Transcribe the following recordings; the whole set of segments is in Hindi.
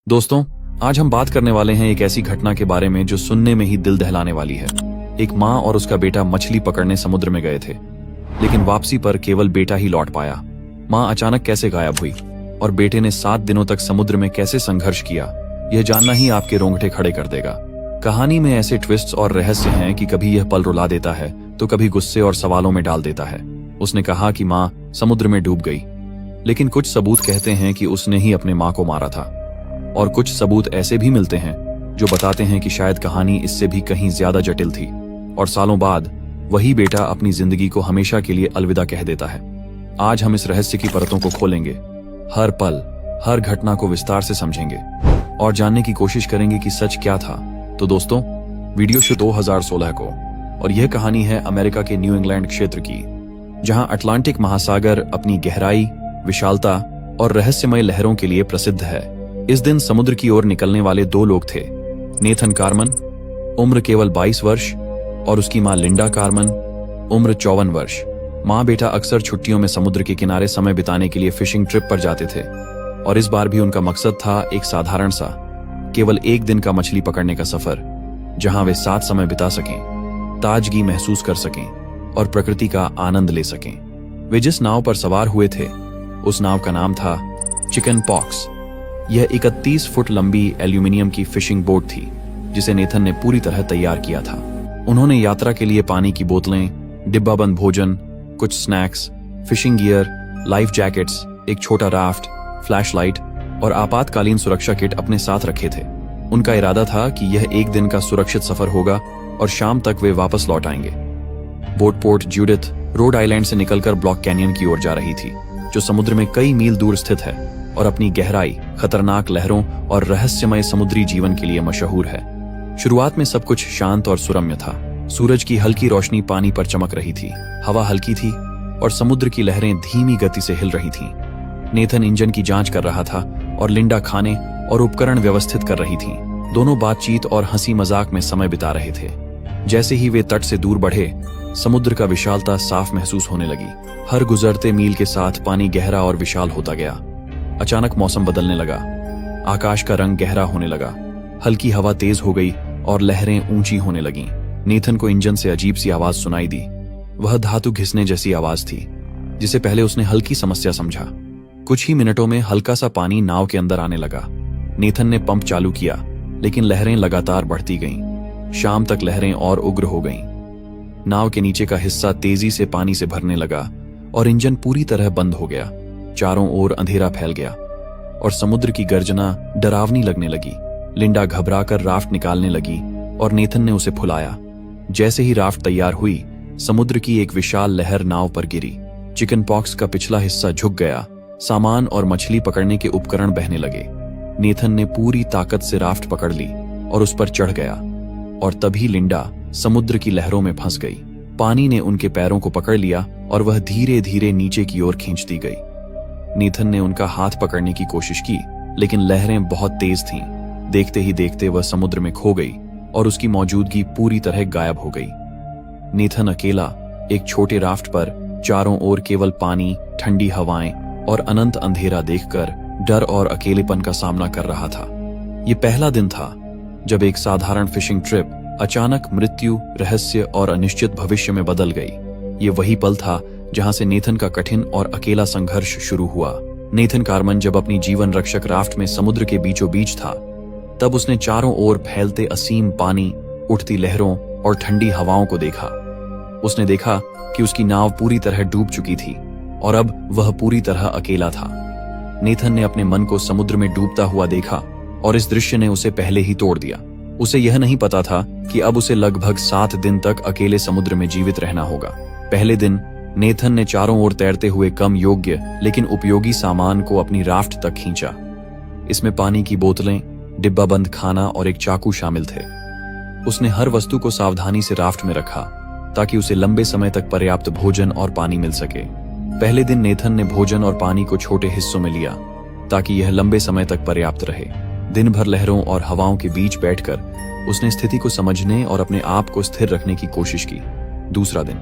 दोस्तों, आज हम बात करने वाले हैं एक ऐसी घटना के बारे में जो सुनने में ही दिल दहलाने वाली है। एक माँ और उसका बेटा मछली पकड़ने समुद्र में गए थे, लेकिन वापसी पर केवल बेटा ही लौट पाया। माँ अचानक कैसे गायब हुई और बेटे ने 7 दिनों तक समुद्र में कैसे संघर्ष किया, यह जानना ही आपके रोंगटे खड़े कर देगा। कहानी में ऐसे ट्विस्ट्स और रहस्य हैं कि कभी यह पल रुला देता है तो कभी गुस्से और सवालों में डाल देता है। उसने कहा कि माँ समुद्र में डूब गई, लेकिन कुछ सबूत कहते हैं कि उसने ही अपने माँ को मारा था, और कुछ सबूत ऐसे भी मिलते हैं जो बताते हैं कि शायद कहानी इससे भी कहीं ज्यादा जटिल थी, और सालों बाद वही बेटा अपनी जिंदगी को हमेशा के लिए अलविदा कह देता है। आज हम इस रहस्य की परतों को खोलेंगे, हर पल, हर घटना को विस्तार से समझेंगे और जानने की कोशिश करेंगे कि सच क्या था। तो दोस्तों, वीडियो शो 2016 को, और यह कहानी है अमेरिका के न्यू इंग्लैंड क्षेत्र की, जहां अटलांटिक महासागर अपनी गहराई, विशालता और रहस्यमय लहरों के लिए प्रसिद्ध है। इस दिन समुद्र की ओर निकलने वाले 2 लोग थे, नेथन कार्मन, उम्र केवल 22 वर्ष, और उसकी मां लिंडा कार्मन, उम्र 54 वर्ष। माँ बेटा अक्सर छुट्टियों में समुद्र के किनारे समय बिताने के लिए फिशिंग ट्रिप पर जाते थे, और इस बार भी उनका मकसद था एक साधारण सा, केवल 1 दिन का मछली पकड़ने का सफर, जहां वे साथ समय बिता सकें, ताजगी महसूस कर सकें और प्रकृति का आनंद ले सकें। वे जिस नाव पर सवार हुए थे, उस नाव का नाम था चिकन पॉक्स। यह 31 फुट लंबी एल्यूमिनियम की फिशिंग बोट थी, जिसे नेथन ने पूरी तरह तैयार किया था। उन्होंने यात्रा के लिए पानी की बोतलें, डिब्बाबंद भोजन, कुछ snacks, fishing gear, life jackets, एक छोटा राफ्ट, फ्लैशलाइट और आपातकालीन सुरक्षा किट अपने साथ रखे थे। उनका इरादा था कि यह 1 दिन का सुरक्षित सफर होगा और शाम तक वे वापस लौट आएंगे। Boat port Judith, Rhode Island से निकलकर ब्लॉक कैनियन की ओर जा रही थी, जो समुद्र में कई मील दूर स्थित है और अपनी गहराई, खतरनाक लहरों और रहस्यमय समुद्री जीवन के लिए मशहूर है। शुरुआत में सब कुछ शांत और सुरम्य था। सूरज की हल्की रोशनी पानी पर चमक रही थी, हवा हल्की थी और समुद्र की लहरें धीमी गति से हिल रही थीं। नेथन इंजन की जांच कर रहा था और लिंडा खाने और उपकरण व्यवस्थित कर रही थी। दोनों बातचीत और हंसी मजाक में समय बिता रहे थे। जैसे ही वे तट से दूर बढ़े, समुद्र का विशालता साफ महसूस होने लगी। हर गुजरते मील के साथ पानी गहरा और विशाल होता गया। अचानक मौसम बदलने लगा, आकाश का रंग गहरा होने लगा, हल्की हवा तेज हो गई और लहरें ऊंची होने लगीं। नेथन को इंजन से अजीब सी आवाज सुनाई दी। वह धातु घिसने जैसी आवाज थी, जिसे पहले उसने हल्की समस्या समझा। कुछ ही मिनटों में हल्का सा पानी नाव के अंदर आने लगा। नेथन ने पंप चालू किया, लेकिन लहरें लगातार बढ़ती गईं। शाम तक लहरें और उग्र हो गईं। नाव के नीचे का हिस्सा तेजी से पानी से भरने लगा और इंजन पूरी तरह बंद हो गया। चारों ओर अंधेरा फैल गया और समुद्र की गर्जना डरावनी लगने लगी। लिंडा घबराकर राफ्ट निकालने लगी और नेथन ने उसे फुलाया। जैसे ही राफ्ट तैयार हुई, समुद्र की एक विशाल लहर नाव पर गिरी। चिकन पॉक्स का पिछला हिस्सा झुक गया। सामान और मछली पकड़ने के उपकरण बहने लगे। नेथन ने पूरी ताकत से राफ्ट पकड़ ली और उस पर चढ़ गया, और तभी लिंडा समुद्र की लहरों में फंस गई। पानी ने उनके पैरों को पकड़ लिया और वह धीरे धीरे नीचे की ओर खींचती गई। नेथन ने उनका हाथ पकड़ने की कोशिश की, लेकिन लहरें बहुत तेज थीं। देखते ही देखते वह समुद्र में खो गई और उसकी मौजूदगी पूरी तरह गायब हो गई। नेथन अकेला एक छोटे राफ्ट पर, चारों ओर केवल पानी, ठंडी हवाएं और अनंत अंधेरा देखकर डर और अकेलेपन का सामना कर रहा था। ये पहला दिन था जब एक साधारण फिशिंग ट्रिप अचानक मृत्यु, रहस्य और अनिश्चित भविष्य में बदल गई। ये वही पल था जहां से नेथन का कठिन और अकेला संघर्ष शुरू हुआ। नेथन कार्मन जब अपनी जीवन रक्षक राफ्ट में समुद्र के बीचों बीच था, तब उसने चारों ओर फैलते असीम पानी, उठती लहरों और ठंडी हवाओं को देखा। उसने देखा कि उसकी नाव पूरी तरह डूब चुकी थी और अब वह पूरी तरह अकेला था। नेथन ने अपने मन को समुद्र में डूबता हुआ देखा और इस दृश्य ने उसे पहले ही तोड़ दिया। उसे यह नहीं पता था कि अब उसे लगभग 7 दिन तक अकेले समुद्र में जीवित रहना होगा। पहले दिन नेथन ने चारों ओर तैरते हुए कम योग्य लेकिन उपयोगी सामान को अपनी राफ्ट तक खींचा। इसमें पानी की बोतलें, डिब्बाबंद खाना और एक चाकू शामिल थे। उसने हर वस्तु को सावधानी से राफ्ट में रखा ताकि उसे लंबे समय तक पर्याप्त भोजन और पानी मिल सके। पहले दिन नेथन ने भोजन और पानी को छोटे हिस्सों में लिया ताकि यह लंबे समय तक पर्याप्त रहे। दिन भर लहरों और हवाओं के बीच बैठकर उसने स्थिति को समझने और अपने आप को स्थिर रखने की कोशिश की। दूसरा दिन,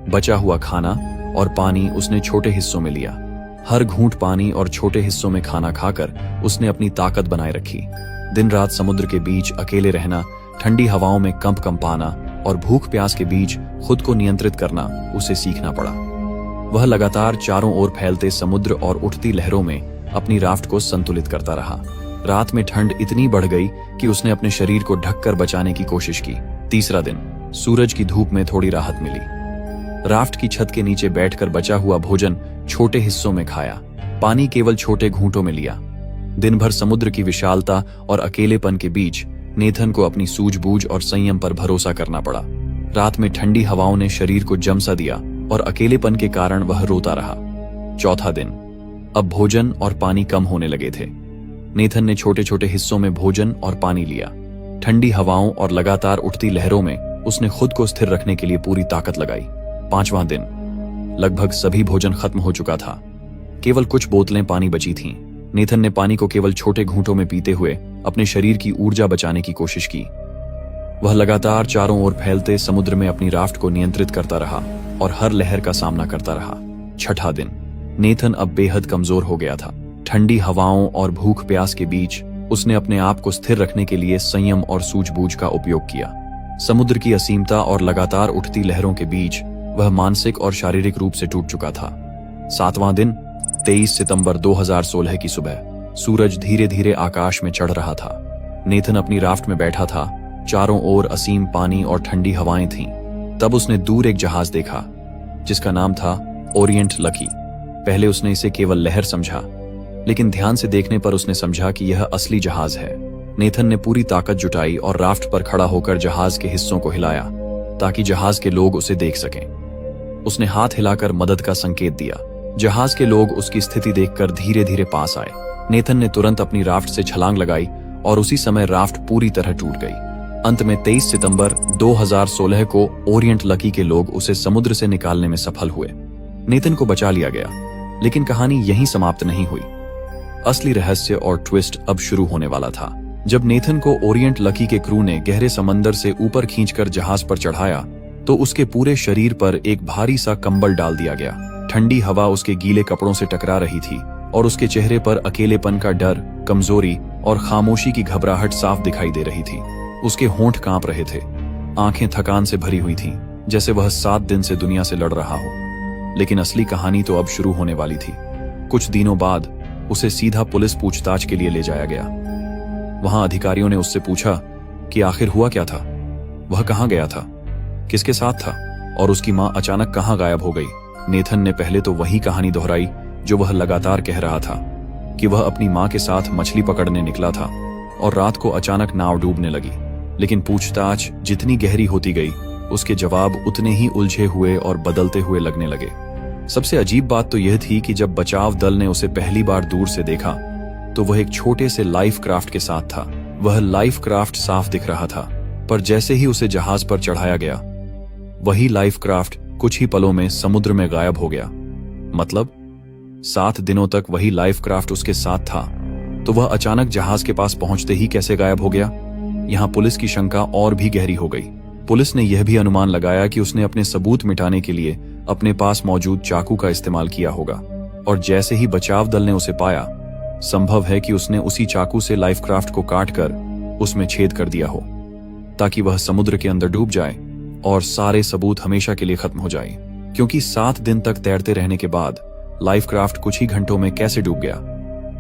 बचा हुआ खाना और पानी उसने छोटे हिस्सों में लिया हर घूंट पानी और छोटे हिस्सों में खाना खाकर उसने अपनी ताकत बनाए रखी। दिन रात समुद्र के बीच अकेले रहना, ठंडी हवाओं में कंप कंपाना और भूख प्यास के बीच खुद को नियंत्रित करना उसे सीखना पड़ा। वह लगातार चारों ओर फैलते समुद्र और उठती लहरों में अपनी राफ्ट को संतुलित करता रहा। रात में ठंड इतनी बढ़ गई कि उसने अपने शरीर को ढककर बचाने की कोशिश की। तीसरा दिन, सूरज की धूप में थोड़ी राहत मिली। राफ्ट की छत के नीचे बैठकर बचा हुआ भोजन छोटे हिस्सों में खाया, पानी केवल छोटे घूंटों में लिया। दिन भर समुद्र की विशालता और अकेलेपन के बीच नेथन को अपनी सूझबूझ और संयम पर भरोसा करना पड़ा। रात में ठंडी हवाओं ने शरीर को जमसा दिया और अकेलेपन के कारण वह रोता रहा। चौथा दिन, अब भोजन और पानी कम होने लगे थे। नेथन ने छोटे छोटे हिस्सों में भोजन और पानी लिया। ठंडी हवाओं और लगातार उठती लहरों में उसने खुद को स्थिर रखने के लिए पूरी ताकत लगाई। पांचवां दिन, लगभग सभी भोजन खत्म हो चुका था, केवल कुछ बोतलें पानी बची थीं। नेथन ने पानी को केवल छोटे घूंटों में पीते हुए अपने शरीर की ऊर्जा बचाने की कोशिश की। वह लगातार चारों ओर फैलते समुद्र में अपनी राफ्ट को नियंत्रित करता रहा और हर लहर का सामना करता रहा। छठा दिन, नेथन अब बेहद कमजोर हो गया था। ठंडी हवाओं और भूख प्यास के बीच उसने अपने आप को स्थिर रखने के लिए संयम और सूझबूझ का उपयोग किया। समुद्र की असीमता और लगातार उठती लहरों के बीच वह मानसिक और शारीरिक रूप से टूट चुका था। सातवां दिन, 23 सितंबर 2016 की सुबह, सूरज धीरे धीरे आकाश में चढ़ रहा था। नेथन अपनी राफ्ट में बैठा था, चारों ओर असीम पानी और ठंडी हवाएं थीं। तब उसने दूर एक जहाज देखा जिसका नाम था ओरिएंट लकी। पहले उसने इसे केवल लहर समझा, लेकिन ध्यान से देखने पर उसने समझा कि यह असली जहाज है। नेथन ने पूरी ताकत जुटाई और राफ्ट पर खड़ा होकर जहाज के हिस्सों को हिलाया ताकि जहाज के लोग उसे देख सकें। उसने हाथ हिलाकर मदद का संकेत दिया। जहाज के लोग उसकी स्थिति देखकर धीरे धीरे पास आए। नेथन ने तुरंत अपनी राफ्ट से छलांग लगाई और उसी समय राफ्ट पूरी तरह टूट गई। अंत में 23 सितंबर 2016 को ओरिएंट लकी के लोग उसे समुद्र से निकालने में सफल हुए। नेथन को बचा लिया गया, लेकिन कहानी यहीं समाप्त नहीं हुई। असली रहस्य और ट्विस्ट अब शुरू होने वाला था। जब नेथन को ओरिएंट लकी के क्रू ने गहरे समंदर से ऊपर खींचकर जहाज पर चढ़ाया तो उसके पूरे शरीर पर एक भारी सा कंबल डाल दिया गया। ठंडी हवा उसके गीले कपड़ों से टकरा रही थी और उसके चेहरे पर अकेलेपन का डर, कमजोरी और खामोशी की घबराहट साफ दिखाई दे रही थी। उसके होंठ कांप रहे थे, आंखें थकान से भरी हुई थीं, जैसे वह 7 दिन से दुनिया से लड़ रहा हो। लेकिन असली कहानी तो अब शुरू होने वाली थी। कुछ दिनों बाद उसे सीधा पुलिस पूछताछ के लिए ले जाया गया। वहां अधिकारियों ने उससे पूछा कि आखिर हुआ क्या था, वह कहां गया था, किसके साथ था और उसकी मां अचानक कहां गायब हो गई। नेथन ने पहले तो वही कहानी दोहराई जो वह लगातार कह रहा था कि वह अपनी मां के साथ मछली पकड़ने निकला था और रात को अचानक नाव डूबने लगी। लेकिन पूछताछ जितनी गहरी होती गई, उसके जवाब उतने ही उलझे हुए और बदलते हुए लगने लगे। सबसे अजीब बात तो यह थी कि जब बचाव दल ने उसे पहली बार दूर से देखा तो वह एक छोटे से लाइफ क्राफ्ट के साथ था। वह लाइफ क्राफ्ट साफ दिख रहा था, पर जैसे ही उसे जहाज पर चढ़ाया गया, वही लाइफ क्राफ्ट कुछ ही पलों में समुद्र में गायब हो गया। मतलब 7 दिनों तक वही लाइफ क्राफ्ट उसके साथ था, तो वह अचानक जहाज के पास पहुंचते ही कैसे गायब हो गया। यहां पुलिस की शंका और भी गहरी हो गई। पुलिस ने यह भी अनुमान लगाया कि उसने अपने सबूत मिटाने के लिए अपने पास मौजूद चाकू का इस्तेमाल किया होगा, और जैसे ही बचाव दल ने उसे पाया, संभव है कि उसने उसी चाकू से लाइफ क्राफ्ट को काटकर उसमें छेद कर दिया हो ताकि वह समुद्र के अंदर डूब जाए और सारे सबूत हमेशा के लिए खत्म हो जाए। क्योंकि 7 दिन तक तैरते रहने के बाद लाइफ क्राफ्ट कुछ ही घंटों में कैसे डूब गया,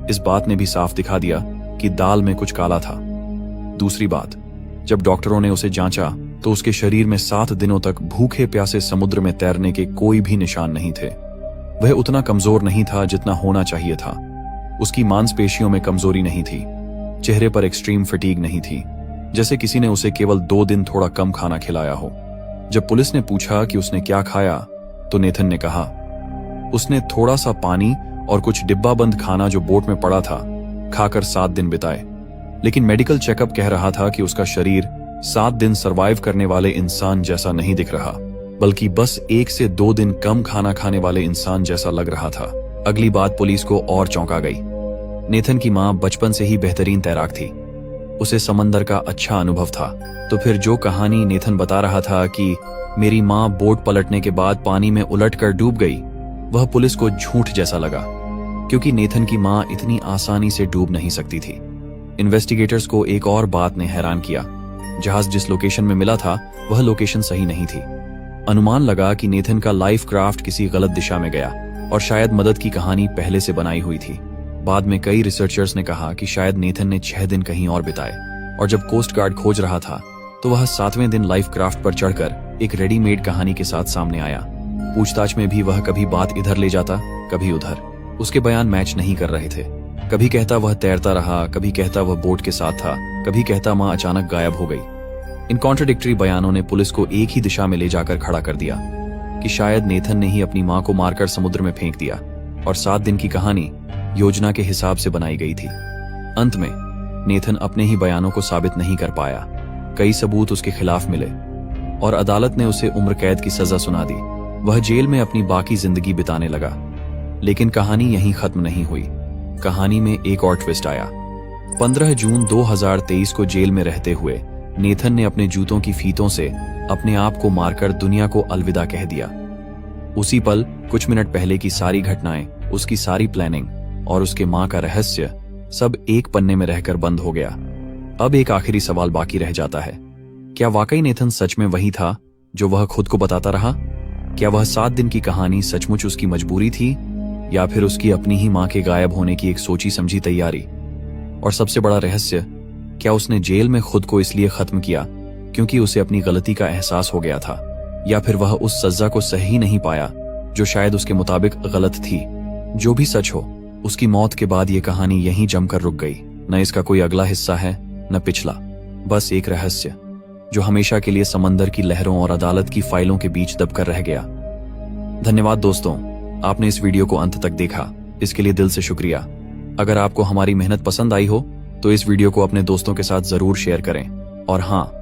इस बात ने भी साफ दिखा दिया कि दाल में कुछ काला था। दूसरी बात, जब डॉक्टरों ने उसे जांचा तो उसके शरीर में 7 दिनों तक भूखे प्यासे समुद्र में तैरने के कोई भी निशान नहीं थे। वह उतना कमजोर नहीं था जितना होना चाहिए था। उसकी मांसपेशियों में कमजोरी नहीं थी, चेहरे पर एक्सट्रीम फटीग नहीं थी, जैसे किसी ने उसे केवल 2 दिन थोड़ा कम खाना खिलाया हो। जब पुलिस ने पूछा कि उसने क्या खाया, तो नेथन ने कहा उसने थोड़ा सा पानी और कुछ डिब्बाबंद खाना जो बोट में पड़ा था खाकर 7 दिन बिताए। लेकिन मेडिकल चेकअप कह रहा था कि उसका शरीर 7 दिन सरवाइव करने वाले इंसान जैसा नहीं दिख रहा, बल्कि बस 1 से 2 दिन कम खाना खाने वाले इंसान जैसा लग रहा था। अगली बात पुलिस को और चौंका गई। नेथन की मां बचपन से ही बेहतरीन तैराक थी, उसे समंदर का अच्छा अनुभव था। तो फिर जो कहानी नेथन बता रहा था कि मेरी मां बोट पलटने के बाद पानी में उलटकर डूब गई, वह पुलिस को झूठ जैसा लगा। क्योंकि नेथन की मां इतनी आसानी से डूब नहीं सकती थी। इन्वेस्टिगेटर्स को एक और बात ने हैरान किया। जहाज जिस लोकेशन में मिला था वह लोकेशन सही नहीं थी। अनुमान लगा कि नेथन का लाइफ क्राफ्ट किसी गलत दिशा में गया और शायद मदद की कहानी पहले से बनाई हुई थी। बाद में कई रिसर्चर्स ने कहा कि शायद नेथन ने 6 दिन कहीं और बिताए और जब कोस्ट गार्ड खोज रहा था तो वह 7वें दिन लाइफ क्राफ्ट पर चढ़कर एक रेडीमेड कहानी के साथ सामने आया। पूछताछ में भी वह कभी बात इधर ले जाता, कभी उधर। उसके बयान मैच नहीं कर रहे थे। कभी कहता वह तैरता रहा, कभी कहता वह बोट के साथ था, कभी कहता मां अचानक गायब हो गई। इन कॉन्ट्रडिक्टरी बयानों ने पुलिस को एक ही दिशा में ले जाकर खड़ा कर दिया कि शायद नेथन ने ही अपनी मां को मारकर समुद्र में फेंक दिया और 7 दिन की कहानी योजना के हिसाब से बनाई गई थी। अंत में नेथन अपने ही बयानों को साबित नहीं कर पाया। कई सबूत उसके खिलाफ मिले और अदालत ने उसे उम्र कैद की सजा सुना दी। वह जेल में अपनी बाकी जिंदगी बिताने लगा। लेकिन कहानी यहीं खत्म नहीं हुई। कहानी में एक और ट्विस्ट आया। 15 जून 2023 को जेल में रहते हुए नेथन ने अपने जूतों की फीतों से अपने आप को मारकर दुनिया को अलविदा कह दिया। उसी पल कुछ मिनट पहले की सारी घटनाएं, उसकी सारी प्लानिंग और उसके मां का रहस्य सब एक पन्ने में रहकर बंद हो गया। अब एक आखिरी सवाल बाकी रह जाता है। क्या वाकई नेथन सच में वही था जो वह खुद को बताता रहा? क्या वह 7 दिन की कहानी सचमुच उसकी मजबूरी थी या फिर उसकी अपनी ही मां के गायब होने की एक सोची समझी तैयारी? और सबसे बड़ा रहस्य, क्या उसने जेल में खुद को इसलिए खत्म किया क्योंकि उसे अपनी गलती का एहसास हो गया था, या फिर वह उस सजा को सही नहीं पाया जो शायद उसके मुताबिक गलत थी? जो भी सच हो, उसकी मौत के बाद ये कहानी यहीं जमकर रुक गई। न इसका कोई अगला हिस्सा है न पिछला, बस एक रहस्य जो हमेशा के लिए समंदर की लहरों और अदालत की फाइलों के बीच दबकर रह गया। धन्यवाद दोस्तों, आपने इस वीडियो को अंत तक देखा, इसके लिए दिल से शुक्रिया। अगर आपको हमारी मेहनत पसंद आई हो तो इस वीडियो को अपने दोस्तों के साथ जरूर शेयर करें। और हाँ,